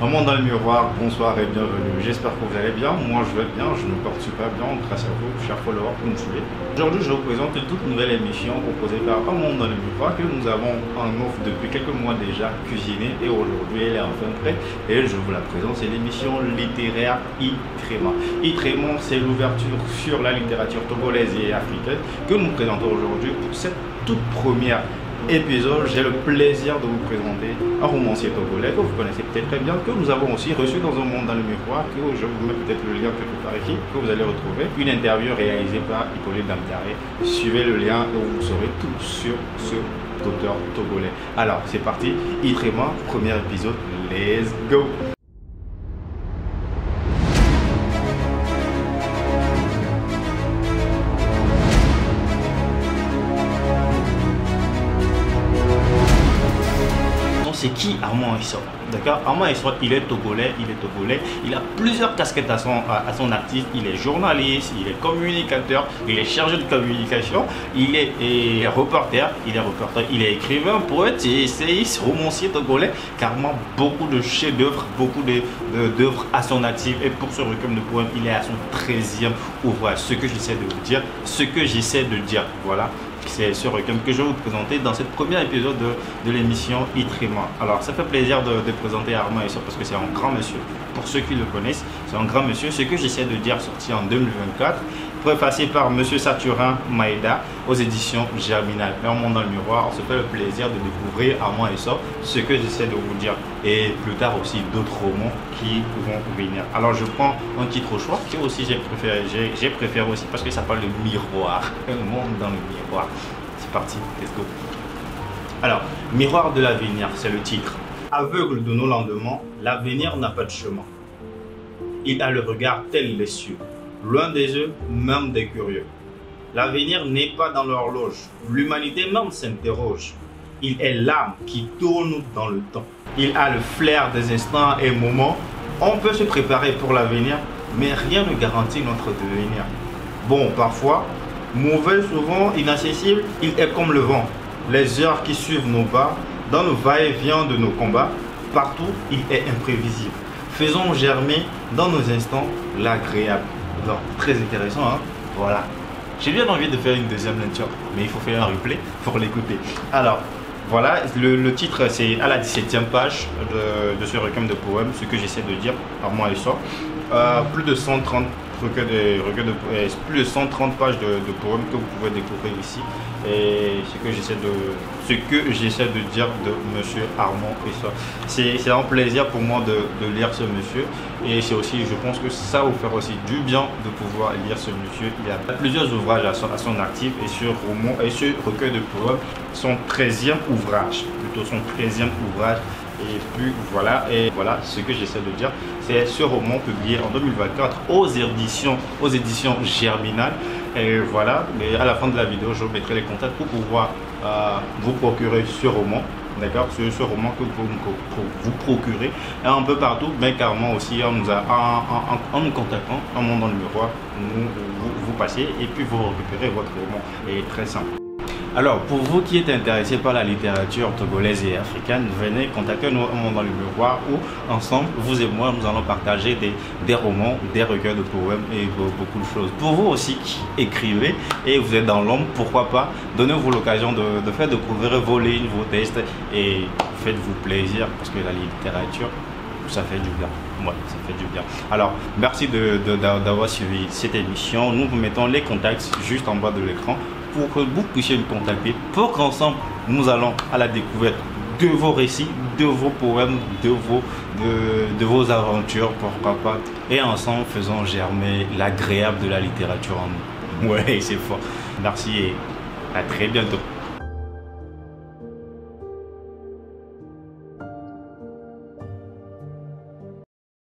Maman dans le miroir, bonsoir et bienvenue. J'espère que vous allez bien. Moi je vais bien, je me porte super bien grâce à vous, chers followers que vous me suivez. Aujourd'hui je vous présente une toute nouvelle émission proposée par Maman dans le miroir que nous avons en offre depuis quelques mois déjà cuisinée et aujourd'hui elle est enfin prête et je vous la présente. C'est l'émission littéraire Itrema. Itrema, c'est l'ouverture sur la littérature togolaise et africaine que nous présentons aujourd'hui pour cette toute première épisode. J'ai le plaisir de vous présenter un romancier togolais que vous connaissez peut-être très bien, que nous avons aussi reçu dans un monde dans le miroir, que je vous mets peut-être le lien quelque part ici, que vous allez retrouver. Une interview réalisée par Hippolyte Damtaré. Suivez le lien et vous saurez tout sur ce auteur togolais. Alors c'est parti, Itrema, premier épisode, let's go. C'est qui Armand Issor? D'accord, Armand Issor, il est togolais, il a plusieurs casquettes à son actif. Il est journaliste, il est communicateur, il est chargé de communication, il est reporter, il est écrivain, poète, essayiste, romancier togolais, carrément beaucoup de chefs-d'œuvre, beaucoup d'œuvres à son actif. Et pour ce recueil de poèmes, il est à son 13e ouvrage. Ce que j'essaie de vous dire, voilà. C'est ce recueil que je vais vous présenter dans ce premier épisode de l'émission Itrema. Alors ça fait plaisir de présenter Armand Issor parce que c'est un grand monsieur. Pour ceux qui le connaissent, c'est un grand monsieur. Ce que j'essaie de dire, sorti en 2024, préfacé par monsieur Saturin Maïda aux éditions Germinal. Et en montant dans le miroir, on se fait le plaisir de découvrir Armand Issor, ce que j'essaie de vous dire. Et plus tard aussi d'autres romans qui vont venir. Alors je prends un titre au choix que aussi j'ai préféré aussi parce que ça parle de miroir. Un monde dans le miroir. C'est parti, let's go. Alors, Miroir de l'avenir, c'est le titre. Aveugle de nos lendemains, l'avenir n'a pas de chemin. Il a le regard tel les cieux, loin des yeux, même des curieux. L'avenir n'est pas dans l'horloge, l'humanité même s'interroge. Il est l'âme qui tourne dans le temps. Il a le flair des instants et moments. On peut se préparer pour l'avenir, mais rien ne garantit notre devenir. Bon, parfois, mauvais, souvent inaccessible, il est comme le vent. Les heures qui suivent nos pas, dans le va-et-vient de nos combats, partout, il est imprévisible. Faisons germer dans nos instants l'agréable. Donc, très intéressant, hein? Voilà. J'ai bien envie de faire une deuxième lecture, mais il faut faire un replay pour l'écouter. Alors, voilà, le titre, c'est à la 17e page de ce recueil de poèmes, ce que j'essaie de dire, Armand Issor. Plus de 130 plus de 130 pages de poèmes que vous pouvez découvrir ici. Et ce que j'essaie de dire de monsieur Armand Issor. C'est un plaisir pour moi de lire ce monsieur. Et c'est aussi, je pense que ça va vous faire aussi du bien de pouvoir lire ce monsieur. Il y a plusieurs ouvrages à son actif et ce roman et ce recueil de poèmes, son 13e ouvrage, Et puis voilà, ce que j'essaie de dire, c'est ce roman publié en 2024 aux éditions Germinal. Et voilà, et à la fin de la vidéo, je vous mettrai les contacts pour pouvoir vous procurer ce roman. D'accord, ce roman que vous pouvez vous procurer un peu partout, mais carrément aussi en nous contactant, en montant dans le miroir, vous passez et puis vous récupérez votre roman. Et très simple. Alors, pour vous qui êtes intéressés par la littérature togolaise et africaine, venez contacter nous dans le miroir où, ensemble, vous et moi, nous allons partager des romans, des recueils de poèmes et beaucoup de choses. Pour vous aussi qui écrivez et vous êtes dans l'ombre, pourquoi pas, donnez-vous l'occasion de faire découvrir vos lignes, vos textes et faites-vous plaisir parce que la littérature, ça fait du bien. Ouais, ça fait du bien. Alors, merci d'avoir suivi cette émission. Nous vous mettons les contacts juste en bas de l'écran pour que vous puissiez nous contacter, pour qu'ensemble nous allons à la découverte de vos récits, de vos poèmes, de vos aventures, pourquoi pas, et ensemble faisons germer l'agréable de la littérature en nous. Ouais, c'est fort. Merci et à très bientôt.